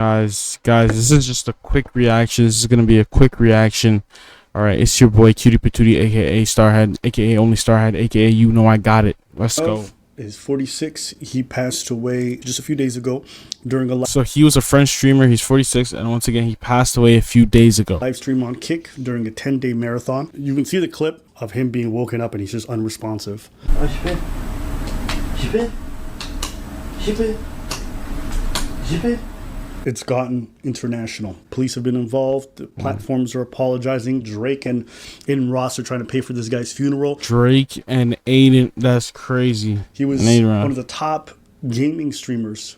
Guys, this is just a quick reaction. This is gonna be a quick reaction. All right, it's your boy Cutie Patootie, aka Starhead, aka Only Starhead, aka You Know I Got It. Let's go. Is 46. He passed away just a few days ago during a So he was a French streamer. He's 46, and once again, he passed away a few days ago. live stream on Kick during a 10-day marathon. You can see the clip of him being woken up and he's just unresponsive. It's gotten international. Police have been involved. The platforms are apologizing. Drake and Aiden Ross are trying to pay for this guy's funeral. Drake and Aiden, that's crazy. He was one of the top gaming streamers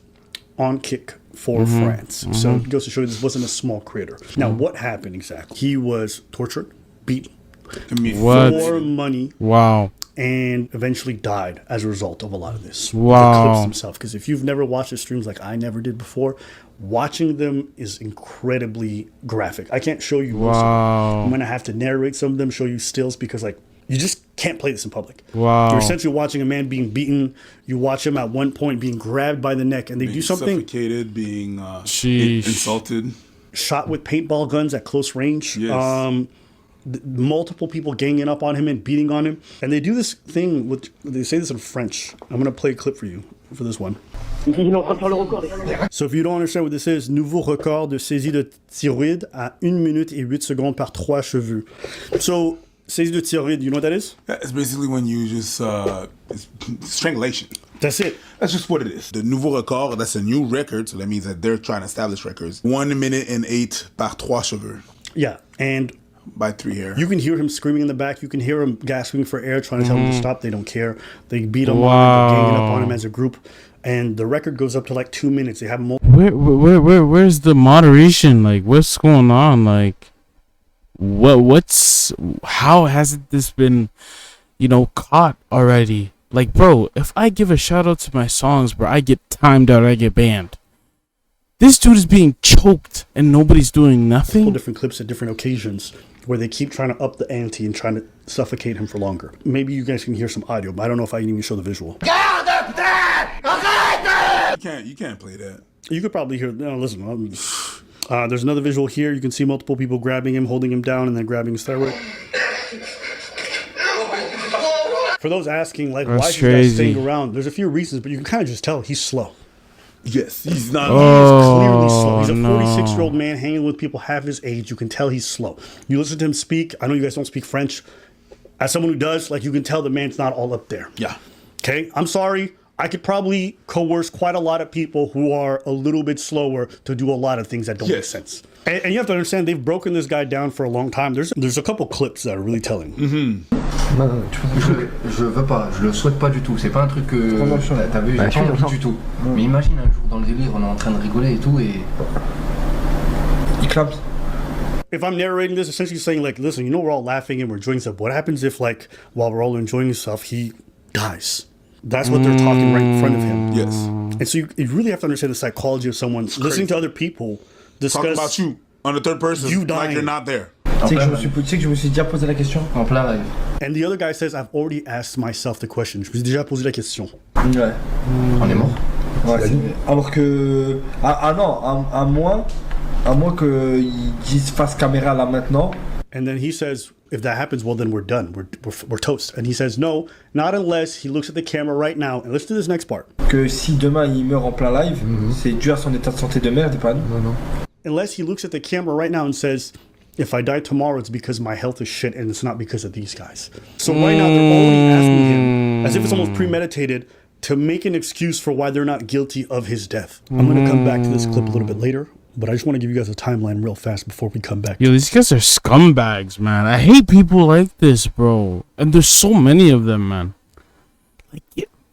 on Kick for France. So it goes to show you this wasn't a small creator. Now, what happened exactly? He was tortured, beaten for money. Wow. And eventually died as a result of a lot of this. Wow. The clips themselves. Because if you've never watched the streams like I never did before, watching them is incredibly graphic. I can't show you most of them. I'm going to have to narrate some of them, show you stills, because like you just can't play this in public. Wow. You're essentially watching a man being beaten. You watch him at one point being grabbed by the neck and they do something. Suffocated, being insulted. Shot with paintball guns at close range. Yes. Multiple people ganging up on him and beating on him. And they do this thing, with they say this in French. I'm going to play a clip for you for this one. So if you don't understand what this is, nouveau record de saisie de thyroïde à 1 minute et 8 secondes par 3 cheveux. So saisie de thyroïde, you know what that is? Yeah, it's basically when you just, it's strangulation. That's it. That's just what it is. The nouveau record, that's a new record, so that means that they're trying to establish records. 1 minute and 8 par 3 cheveux. Yeah, and by 3 hair. You can hear him screaming in the back. You can hear him gasping for air, trying to tell him to stop. They don't care. They beat him on him, ganging up on him as a group. And the record goes up to like 2 minutes. They have more. Where's the moderation? Like, what's going on? Like, how hasn't this been, caught already? Like, bro, if I give a shout out to my songs, bro, I get timed out, I get banned. This dude is being choked and nobody's doing nothing. Different clips at different occasions where they keep trying to up the ante and trying to suffocate him for longer. Maybe you guys can hear some audio, but I don't know if I can even show the visual. You can't play that. You could probably hear. No, listen. There's another visual here. You can see multiple people grabbing him, holding him down, and then grabbing his thyroid. For those asking, like, why is this guy staying around? There's a few reasons, but you can kind of just tell he's slow. Yes, he's not. He is clearly slow. He's a 46-year-old man hanging with people half his age. You can tell he's slow. You listen to him speak. I know you guys don't speak French. As someone who does, like, you can tell the man's not all up there. Yeah. Okay? I'm sorry. I could probably coerce quite a lot of people who are a little bit slower to do a lot of things that don't make sense. And you have to understand, they've broken this guy down for a long time. There's a couple clips that are really telling. Non, je veux pas, je le souhaite pas du tout. C'est pas un truc que t'as vu, j'ai pas envie du tout. Mais imagine un jour dans le délire, on est en train de rigoler et tout et il clappe. If I'm narrating this, essentially saying like, listen, we're all laughing and we're enjoying stuff. What happens if, like, while we're all enjoying stuff, he dies? That's what they're talking right in front of him. Yes. And so you really have to understand the psychology of someone listening to other people discuss. Talking about you on the third person, you dying. like you're not there. Tu sais que je me suis déjà posé la question en plein live. And the other guy says, I've already asked myself the question. Je me suis déjà posé la question. Ouais. On est mort. Ouais, alors que non, à moins qu'ils disent face caméra là maintenant. And then he says, if that happens, well, then we're done. We're toast. And he says, no, not unless he looks at the camera right now. And let's do this next part. Que si demain il meurt en plein live, c'est dû à son état de santé de merde, pas non. Unless he looks at the camera right now and says, if I die tomorrow, it's because my health is shit and it's not because of these guys. So right now, they're already asking him, as if it's almost premeditated, to make an excuse for why they're not guilty of his death. I'm going to come back to this clip a little bit later, but I just want to give you guys a timeline real fast before we come back. Yo, these guys are scumbags, man. I hate people like this, bro. And there's so many of them, man. Like,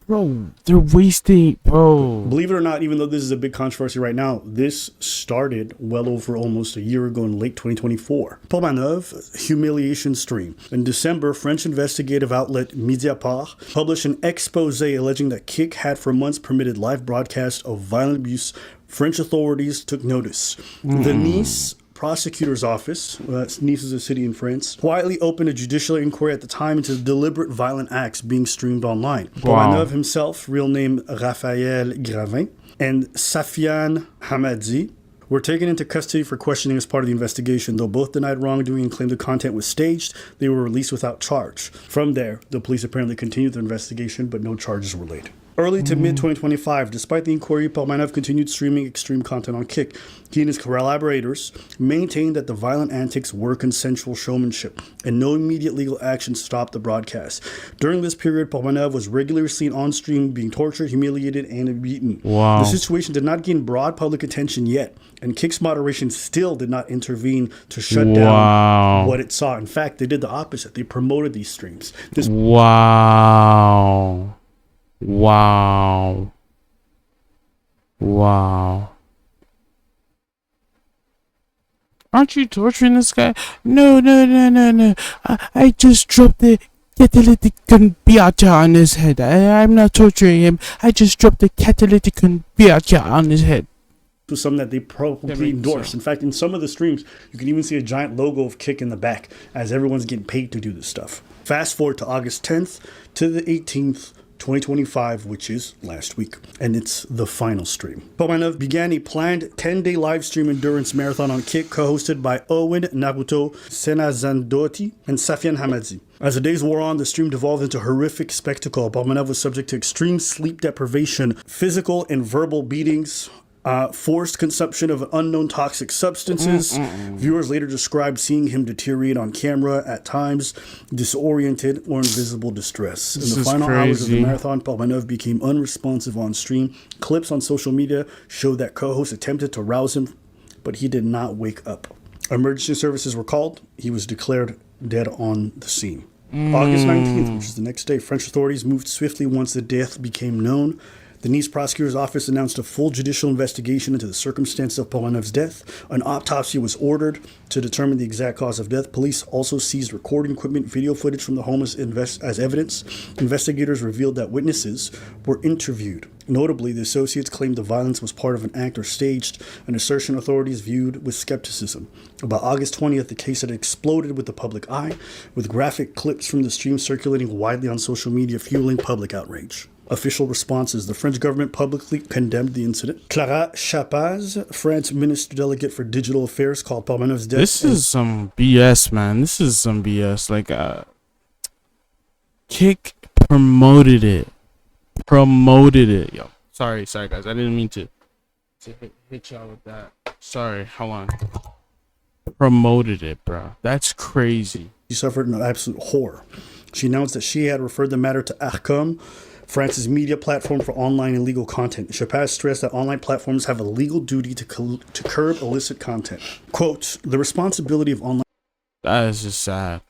bro, they're wasting, bro. Believe it or not, even though this is a big controversy right now, this started well over almost a year ago in late 2024. Pomanov humiliation stream. In December, French investigative outlet Mediapart published an expose alleging that Kick had for months permitted live broadcasts of violent abuse. French authorities took notice. The Nice prosecutor's office, Nice is a city in France, quietly opened a judicial inquiry at the time into deliberate violent acts being streamed online. Pomanov himself, real name Raphaël Gravin, and Safiane Hamadi were taken into custody for questioning as part of the investigation. Though both denied wrongdoing and claimed the content was staged, they were released without charge. From there, the police apparently continued their investigation, but no charges were laid. Early to mid-2025, despite the inquiry, Portmanov continued streaming extreme content on Kick. He and his collaborators maintained that the violent antics were consensual showmanship, and no immediate legal action stopped the broadcast. During this period, Portmanov was regularly seen on stream being tortured, humiliated, and beaten. Wow. The situation did not gain broad public attention yet, and Kick's moderation still did not intervene to shut down what it saw. In fact, they did the opposite. They promoted these streams. Wow. Aren't you torturing this guy? No. I just dropped the catalytic converter on his head. I'm not torturing him. I just dropped the catalytic converter on his head. Was something that they probably endorse. In fact, in some of the streams, you can even see a giant logo of Kick in the back as everyone's getting paid to do this stuff. Fast forward to August 10th to the 18th, 2025, which is last week, and it's the final stream. Portmanov began a planned 10-day live stream endurance marathon on Kick, co-hosted by Owen Naruto Senazandoti and Safian Hamadi. As the days wore on, the stream devolved into a horrific spectacle. Portmanov was subject to extreme sleep deprivation, physical and verbal beatings, forced consumption of unknown toxic substances. Viewers later described seeing him deteriorate on camera at times, disoriented or in visible distress. In the final hours of the marathon, Portmanov became unresponsive on stream. Clips on social media showed that co-hosts attempted to rouse him, but he did not wake up. Emergency services were called. He was declared dead on the scene. August 19th, which is the next day, French authorities moved swiftly once the death became known. The Nice prosecutor's office announced a full judicial investigation into the circumstances of Portmanov's death. An autopsy was ordered to determine the exact cause of death. Police also seized recording equipment, video footage from the home as evidence. Investigators revealed that witnesses were interviewed. Notably, the associates claimed the violence was part of an act or staged, an assertion authorities viewed with skepticism. About August 20th, the case had exploded with the public eye, with graphic clips from the stream circulating widely on social media, fueling public outrage. Official responses. The French government publicly condemned the incident. Clara Chapaz, France Minister Delegate for Digital Affairs, called Portmanov's death. This is some BS, man. This is some BS. Like, Kick promoted it. Yo, sorry, guys. I didn't mean to hit y'all with that. Sorry, hold on. Promoted it, bro. That's crazy. She suffered an absolute horror. She announced that she had referred the matter to Arcom, France's media platform for online illegal content. Chapaz stressed that online platforms have a legal duty to curb illicit content. Quote, the responsibility of online... That is just sad.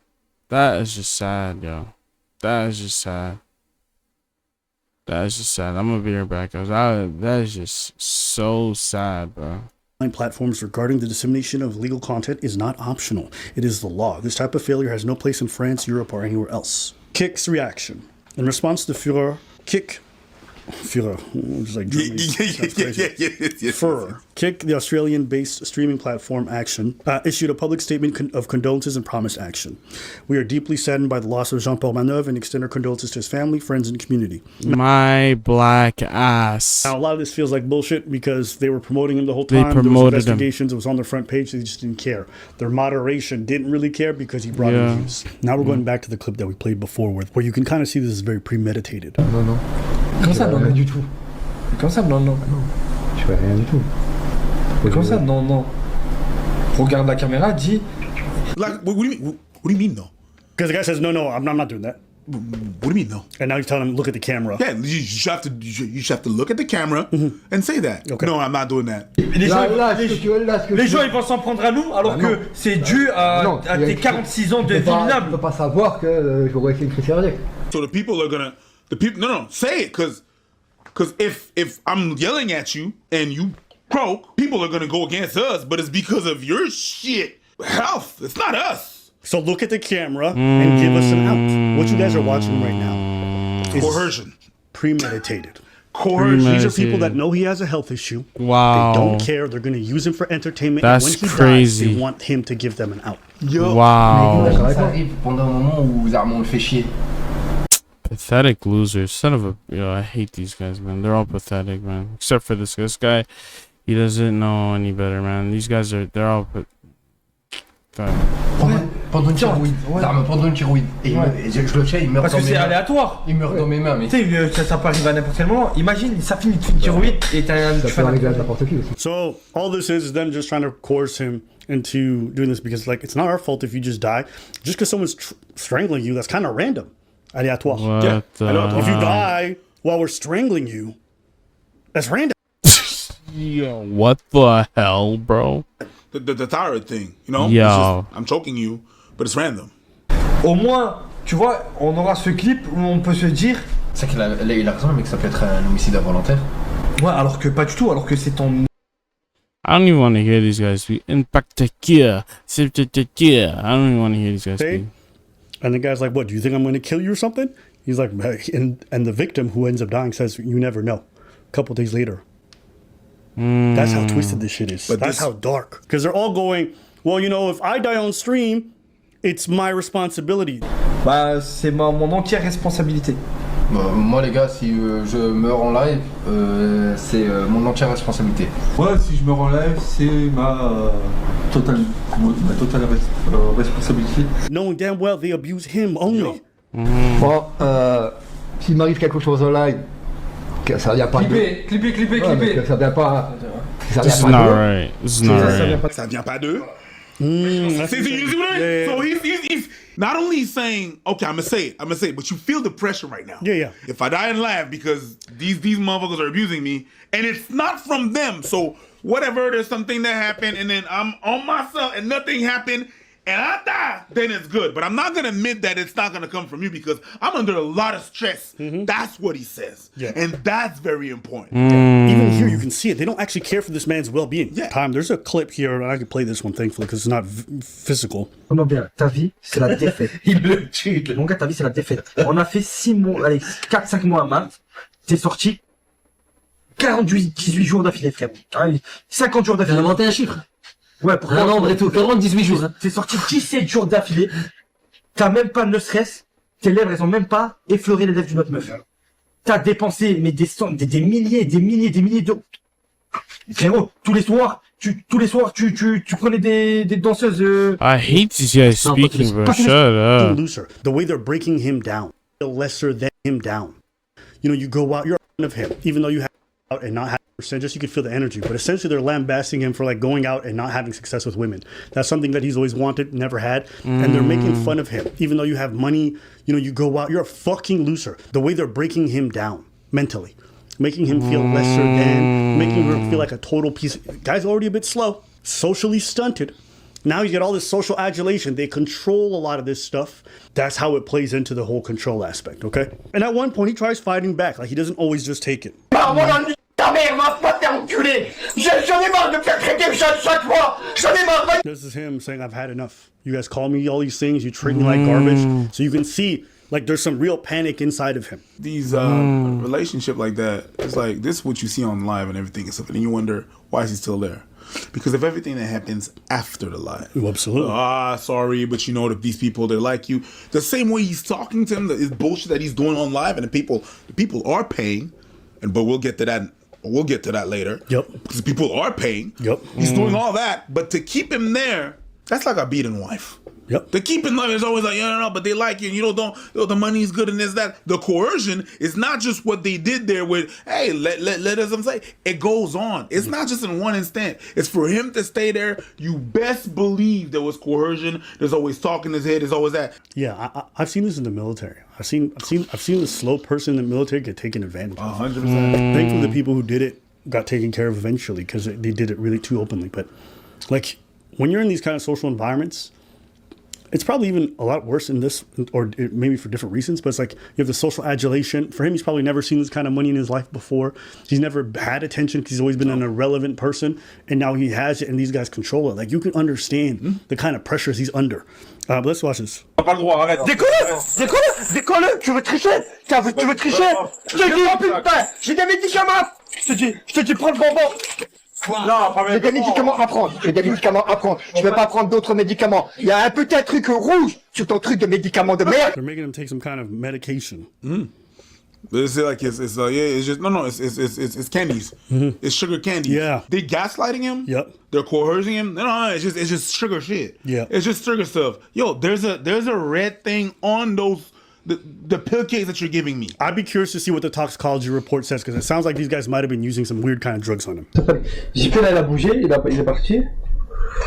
Yo. That is just sad. I'm gonna be right back, guys. That is just so sad, bro. Online platforms regarding the dissemination of legal content is not optional. It is the law. This type of failure has no place in France, Europe, or anywhere else. Kick's reaction. In response to Führer, Kick, which is like Furor. Kick, the Australian-based streaming platform Action, issued a public statement of condolences and promised action. We are deeply saddened by the loss of Jean Portmanov and extend our condolences to his family, friends, and community. My black ass. Now, a lot of this feels like bullshit because they were promoting him the whole time. There was investigations. It was on their front page. They just didn't care. Their moderation didn't really care because he brought in views. Now we're going back to the clip that we played before where you can kind of see this is very premeditated. Non. Comme ça, non, du tout. Comme ça, non. Tu fais rien du tout. Comme ça, non. Regarde la caméra, dis. Like, what do you mean? What do you mean, though? Because the guy says, no, I'm not doing that. What do you mean, though? And now he's telling him, look at the camera. Yeah, you have to look at the camera and say that. Okay. No, I'm not doing that. Les gens ils vont s'en prendre à nous alors que c'est dû à tes 46 ans de vie minable. Tu peux pas savoir que j'aurais fait une crise cardiaque. So say it, because if I'm yelling at you and you croak, people are gonna go against us, but it's because of your shit health. It's not us. So look at the camera and give us an out. What you guys are watching right now is coercion. Premeditated. Coercion. These are people that know he has a health issue. Wow. They don't care. They're going to use him for entertainment. That's and when he crazy. dies, they want him to give them an out. Yo. Wow. Ça arrive pendant un moment où Zarmon le fait chier. Pathetic losers. Son of a... I hate these guys, man. They're all pathetic, man. Except for this guy. He doesn't know any better, man. These guys they're all put. Pendant une thyroïde. Pendant une thyroïde. Et je le tiens, il meurt. Parce que c'est aléatoire. Il meurt dans mes mains, mais. Tu sais, ça peut arriver à n'importe quel moment. Imagine, ça finit de une thyroïde et tu fais n'importe qui. So all this is them just trying to coerce him into doing this because like it's not our fault if you just die. Just because someone's strangling you, that's kind of random. Aléatoire. What If you die while we're strangling you, that's random. Yo, what the hell, bro? The thyroid thing, you know? Yeah. I'm choking you, but it's random. Au moins, tu vois, on aura ce clip où on peut se dire. C'est qu'il a raison, le mec, ça peut être un homicide involontaire. Ouais, alors que pas du tout, alors que c'est ton. I don't even want to hear these guys speak. Impact gear. I don't even want to hear these guys speak. And the guy's like, what, do you think I'm going to kill you or something? He's like, and the victim who ends up dying says, you never know. A couple days later. That's how twisted this shit is. But that's how dark. Because they're all going, well, you know, if I die on stream, it's my responsibility. Bah, c'est mon entière responsabilité. Moi, les gars, si je meurs en live, c'est mon entière responsabilité. Ouais, si je meurs en live, c'est ma totale responsabilité. Knowing damn well they abuse him only. Bon, s'il m'arrive quelque chose en live, ça vient pas Clipper. ça vient pas. This is not right. This is not right. Ça vient pas d'eux. You see what I mean? So he's not only saying, okay, I'm gonna say it, but you feel the pressure right now. Yeah. If I die and laugh because these motherfuckers are abusing me, and it's not from them, so whatever, there's something that happened, and then I'm on myself and nothing happened, and I die, then it's good. But I'm not gonna admit that it's not gonna come from you because I'm under a lot of stress. That's what he says. Yeah. And that's very important. Even here, you can see it. They don't actually care for this man's well-being. Yeah. Time. There's a clip here, and I could play this one, thankfully, because it's not physical. Comment bien, ta vie, c'est la défaite. Il le tue. Mon gars, ta vie, c'est la défaite. On a fait 6 mois, allez, 4-5 mois à Malte. T'es sorti 18 jours d'affilée, frère. 50 jours d'affilée. T'as inventé un chiffre. Ouais, pour un nombre et tout, 18 jours. Hein. T'es sorti 17 jours d'affilée. T'as même pas de stress. Tes lèvres, elles ont même pas effleuré les lèvres d'une autre meuf. T'as dépensé, mais des milliers d'euros. Frérot, tous les soirs, tu prenais des danseuses. I hate these guys speaking, bro. Shut up. Looser. The way they're breaking him down, lesser than him down. You know, you go out, you're a fan of him, even though you have out and not having percent, just you can feel the energy. But essentially, they're lambasting him for like going out and not having success with women. That's something that he's always wanted, never had, and they're making fun of him, even though you have money. You know, you go out, you're a fucking loser. The way they're breaking him down mentally, making him feel lesser than, making him feel like a total piece. Guy's already a bit slow, socially stunted. Now you get all this social adulation. They control a lot of this stuff. That's how it plays into the whole control aspect, okay? And at one point, he tries fighting back. Like, he doesn't always just take it. This is him saying, I've had enough. You guys call me all these things. You treat me like garbage. So you can see, like, there's some real panic inside of him. These relationship like that, it's like, this is what you see on live and everything and stuff. And you wonder, why is he still there? Because of everything that happens after the live. Absolutely. Sorry, but you know that these people, they're like you. The same way he's talking to him, the bullshit that he's doing on live, and the people are paying, but we'll get to that. We'll get to that later. Yep. Because people are paying. Yep. He's doing all that, but to keep him there, that's like a beaten wife. Yep. To keep him there is always like, no, but they like you, and you don't, the money's good and this, that. The coercion is not just what they did there with, hey, let us say. It goes on. It's not just in one instant. It's for him to stay there. You best believe there was coercion. There's always talk in his head. There's always that. Yeah, I've seen this in the military. I've seen the slow person in the military get taken advantage of. 100%. Thankfully, the people who did it got taken care of eventually because they did it really too openly. But like when you're in these kind of social environments, it's probably even a lot worse in this, or maybe for different reasons, but it's like you have the social adulation. For him, he's probably never seen this kind of money in his life before. He's never had attention because he's always been an irrelevant person, and now he has it, and these guys control it. Like, you can understand the kind of pressures he's under. But let's watch this. Décolle, tu veux tricher? Tu veux tricher? Je te dis, putain, j'ai des médicaments. Je te dis, prends le bonbon. Non, j'ai des médicaments à prendre. Je vais pas prendre d'autres médicaments. Il y a un petit truc rouge sur ton truc de médicaments de merde. They're making him take some kind of medication. It's like it's just it's candies. It's sugar candy. Yeah. They gaslighting him. Yep. They're coercing him. No, it's just sugar shit. Yeah. It's just sugar stuff. Yo, there's a red thing on those the pill cakes that you're giving me. I'd be curious to see what the toxicology report says because it sounds like these guys might have been using some weird kind of drugs on him. JP là, il a bougé, il est parti.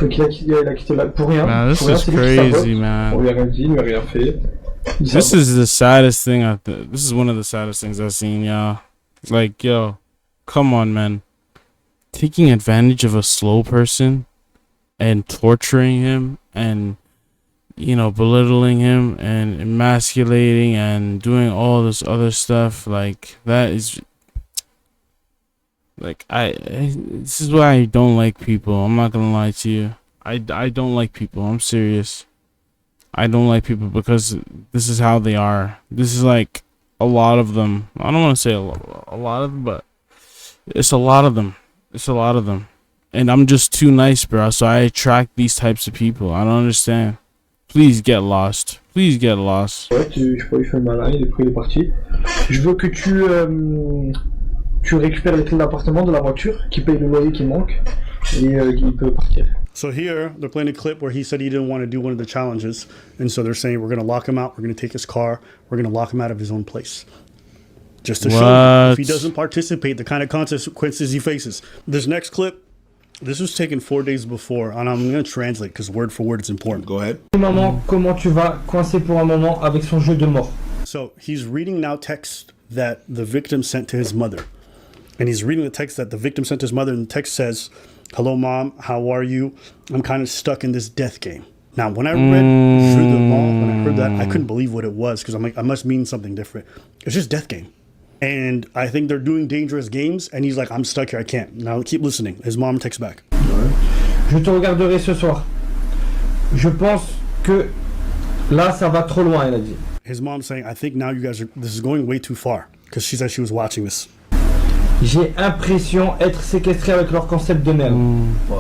Donc il a quitté là pour rien. Man, this Pour rien, is c'est lui qui sabote. crazy, man. On lui a rien dit, il lui a rien fait. This is the saddest thing this is one of the saddest things I've seen, y'all. Like, yo, come on, man. Taking advantage of a slow person and torturing him and, you know, belittling him and emasculating and doing all this other stuff, like, that is, like, this is why I don't like people. I'm not gonna lie to you. I don't like people. I'm serious. I don't like people because this is how they are. This is like a lot of them. I don't want to say a lot of them, but it's a lot of them. It's a lot of them. And I'm just too nice, bro. So I attract these types of people. I don't understand. Please get lost. Please get lost. Ouais, je crois qu'il fait le malin, il est parti. Je veux que tu récupères les clés de l'appartement, de la voiture, qui paye le loyer qui manque, et il peut partir. So here, they're playing a clip where he said he didn't want to do one of the challenges. And so they're saying, we're going to lock him out. We're going to take his car. We're going to lock him out of his own place. Just to show you, if he doesn't participate, the kind of consequences he faces. This next clip, this was taken 4 days before. And I'm going to translate because word for word it's important. Go ahead. Maman, comment tu vas coincé pour un moment avec son jeu de mort. So he's reading now text that the victim sent to his mother. And he's reading the text that the victim sent to his mother. And the text says, "Hello, Mom. How are you? I'm kind of stuck in this death game." Now, when I read through the mall, when I heard that, I couldn't believe what it was because I'm like, I must mean something different. It's just death game. And I think they're doing dangerous games. And he's like, I'm stuck here. I can't. Now, keep listening. His mom texts back. Je te regarderai ce soir. Je pense que là, ça va trop loin, elle a dit. His mom's saying, I think now you guys this is going way too far. Because she said she was watching this. J'ai l'impression être séquestré avec leur concept de merde.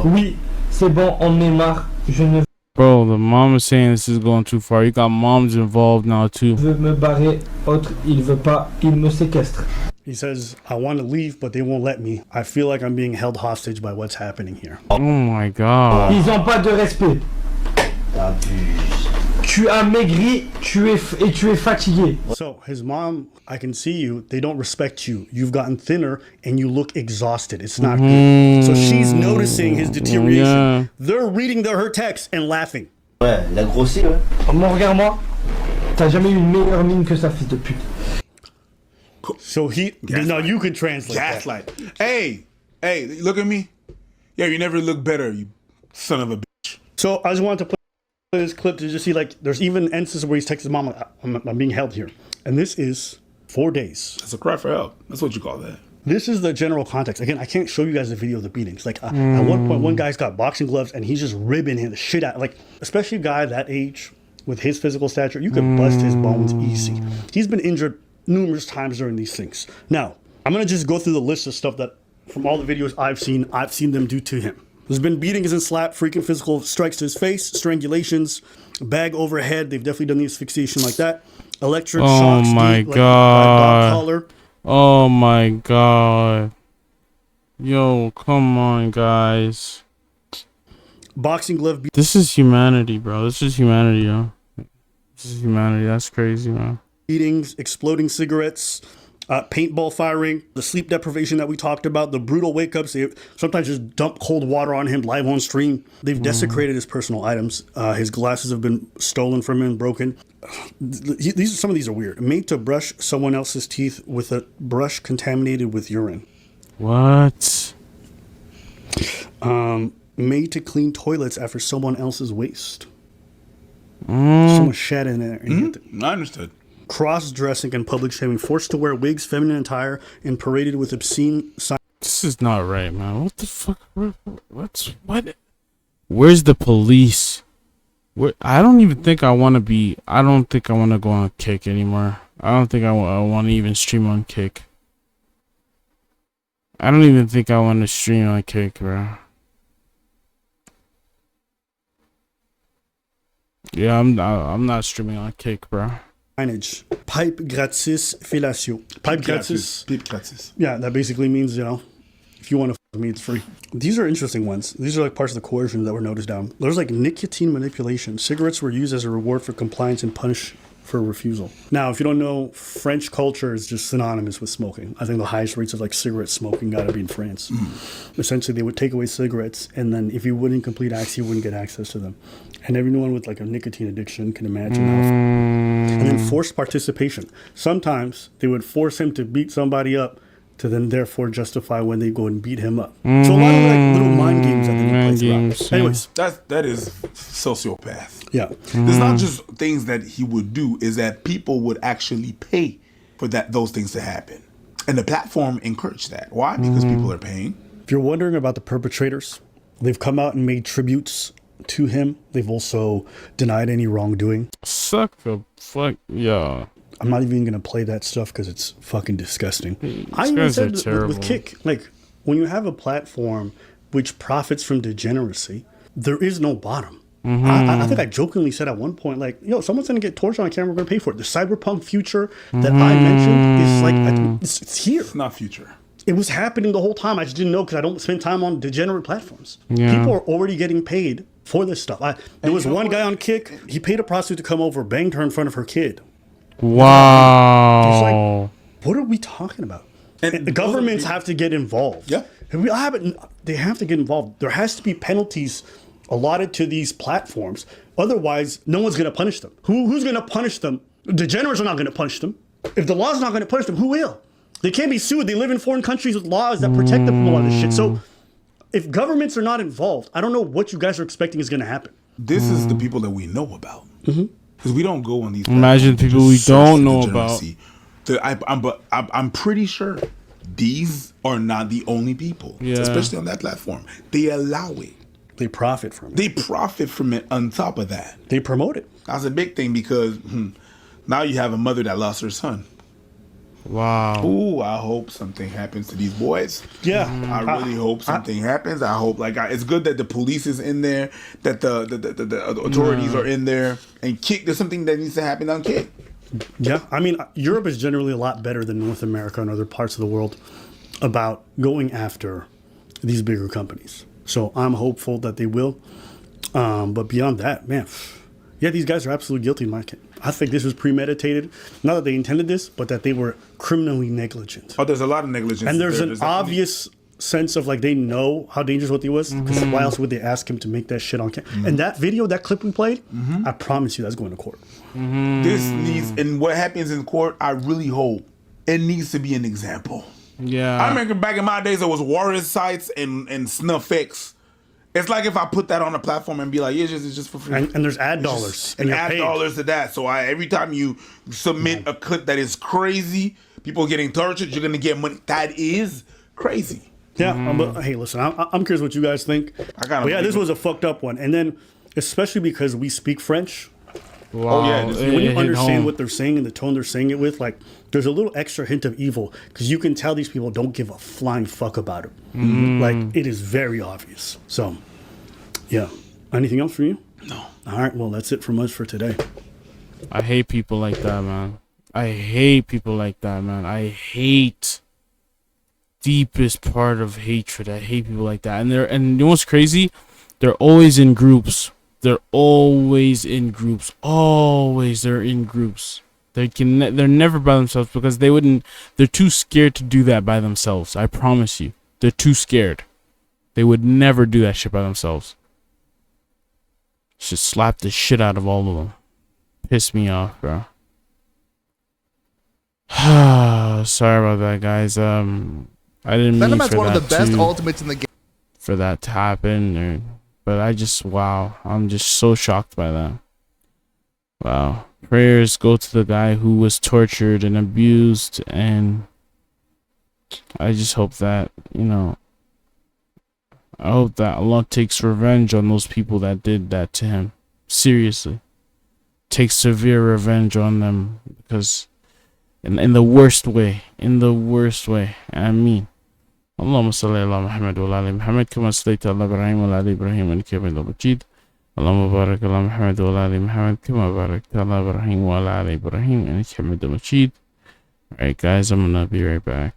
Oui, c'est bon, on est marre. Je ne Bro, the mom is saying this is going too far. You got moms involved now too. veux me barrer. Autre, il veut pas, il me séquestre. He says, I want to leave, but they won't let me. I feel like I'm being held hostage by what's happening here. Oh my god. Ils ont pas de respect. Tu as maigri, tu es fatigué. So his mom, I can see you. They don't respect you. You've gotten thinner and you look exhausted. It's not good. So she's noticing his deterioration. Yeah. They're reading her text and laughing. Ouais, il a grossi, ouais. Mon regarde-moi. T'as jamais eu une meilleure mine que ça, fils de pute. So he, now you can translate that. Gaslight. Hey, look at me. Yeah, you never look better, you son of a bitch. So I just wanted to play this clip to just see, like, there's even instances where he's texting his mom, like, I'm being held here. And this is 4 days. That's a cry for help. That's what you call that. This is the general context. Again, I can't show you guys the video of the beatings. Like, at one point, one guy's got boxing gloves and he's just ribbing him the shit out. Like, especially a guy that age with his physical stature, you could bust his bones easy. He's been injured numerous times during these things. Now, I'm going to just go through the list of stuff that, from all the videos I've seen them do to him. There's been beatings and slap, freaking physical strikes to his face, strangulations, bag overhead. They've definitely done the asphyxiation like that. Electric shocks. Oh my like, god. Collar. Oh my god. Yo, come on, guys. Boxing glove. This is humanity, bro. This is humanity, yo. This is humanity. That's crazy, man. Beatings, exploding cigarettes, paintball firing, the sleep deprivation that we talked about, the brutal wake-ups. They sometimes just dump cold water on him live on stream. They've desecrated his personal items. His glasses have been stolen from him, broken. Some of these are weird. Made to brush someone else's teeth with a brush contaminated with urine. What? Made to clean toilets after someone else's waste. Someone shat in there. I understood. Cross-dressing and public shaming, forced to wear wigs, feminine attire, and paraded with obscene signs. This is not right, man. What the fuck? What? Where's the police? I don't even think I want to be. I don't think I want to go on Kick anymore. I don't think I want to even stream on Kick. I don't even think I want to stream on Kick, bro. Yeah, I'm not streaming on Kick, bro. signage. Pipe gratis fellatio. Pipe gratis. Pipe gratis. Yeah, that basically means, you know, if you want to f me, it's free. These are interesting ones. These are like parts of the coercion that were noticed down. There's like nicotine manipulation. Cigarettes were used as a reward for compliance and punish for refusal. Now, if you don't know, French culture is just synonymous with smoking. I think the highest rates of like cigarette smoking got to be in France. Essentially, they would take away cigarettes, and then if you wouldn't complete acts, you wouldn't get access to them. And everyone with like a nicotine addiction can imagine how. And then forced participation. Sometimes they would force him to beat somebody up to then therefore justify when they go and beat him up. So a lot of like little mind games that they play throughout. Anyways, that is sociopath. yeah. It's not just things that he would do, is that people would actually pay for those things to happen. And the platform encouraged that. Why? Because people are paying. If you're wondering about the perpetrators, they've come out and made tributes to him. They've also denied any wrongdoing. Suck the fuck, yeah. I'm not even going to play that stuff because it's fucking disgusting. I These even guys are said terrible. with Kick, like, when you have a platform which profits from degeneracy, there is no bottom. I think I jokingly said at one point, like, yo, someone's going to get tortured on camera, we're going to pay for it. The cyberpunk future that I mentioned is like, it's here. It's not future. It was happening the whole time. I just didn't know because I don't spend time on degenerate platforms. Yeah. People are already getting paid for this stuff. There was one guy on Kick, he paid a prostitute to come over, banged her in front of her kid. Wow. It's like, what are we talking about? And the governments have to get involved. Yeah. They have to get involved. There has to be penalties allotted to these platforms. Otherwise, no one's going to punish them. Who's going to punish them? Degenerates are not going to punish them. If the law's not going to punish them, who will? They can't be sued. They live in foreign countries with laws that protect them from a lot of this shit. So if governments are not involved, I don't know what you guys are expecting is going to happen. This is the people that we know about. Because we don't go on these. Imagine platforms people to we search don't for know degeneracy. I'm pretty sure these are not the only people, especially on that platform. They allow it. They profit from it. They profit from it on top of that. They promote it. That's a big thing because now you have a mother that lost her son. Wow. Ooh, I hope something happens to these boys. Yeah. I really hope something happens. I hope, it's good that the police is in there, that the authorities are in there, and Kick, there's something that needs to happen on Kick. Yeah. I mean, Europe is generally a lot better than North America and other parts of the world about going after these bigger companies. So I'm hopeful that they will. But beyond that, man, yeah, these guys are absolutely guilty in my opinion. I think this was premeditated. Not that they intended this, but that they were criminally negligent. Oh, there's a lot of negligence. And there's an obvious sense of like they know how dangerous what he was. Because why else would they ask him to make that shit on camera? And that video, that clip we played, I promise you that's going to court. This needs, and what happens in court, I really hope it needs to be an example. Yeah. I remember back in my days, there was Warriors sites and SnuffX. It's like if I put that on a platform and be like, yeah, it's just for free. And there's ad dollars. And add dollars to that. So every time you submit a clip that is crazy, people getting tortured, you're going to get money. That is crazy. Yeah, but hey, listen, I'm curious what you guys think. But yeah, this was a fucked up one. And then, especially because we speak French. Wow. Oh, yeah, When you understand what they're saying and the tone they're saying it with, like, there's a little extra hint of evil because you can tell these people don't give a flying fuck about it. Like, it is very obvious. So, yeah. Anything else for you? No. All right, well, that's it from us for today. I hate people like that, man. I hate people like that, man. I hate deepest part of hatred. I hate people like that. And you know what's crazy? They're always in groups. They're always in groups. Always they're in groups. They're never by themselves because they're too scared to do that by themselves. I promise you. They're too scared. They would never do that shit by themselves. Should slap the shit out of all of them. Piss me off, bro. Sorry about that, guys. I didn't mean for one that of the best ultimates in the game. For that to happen, but I'm just so shocked by that. Wow. Prayers go to the guy who was tortured and abused, and I just hope that, I hope that Allah takes revenge on those people that did that to him. Seriously. Take severe revenge on them, because in the worst way. I mean. اللهم صل على محمد وعلى ال محمد كما صليت على ابراهيم وعلى ال ابراهيم انك حميد مجيد اللهم بارك على محمد وعلى آل محمد كما باركت على إبراهيم وعلى آل إبراهيم إنك حميد مجيد. Alright guys, I'm gonna be right back.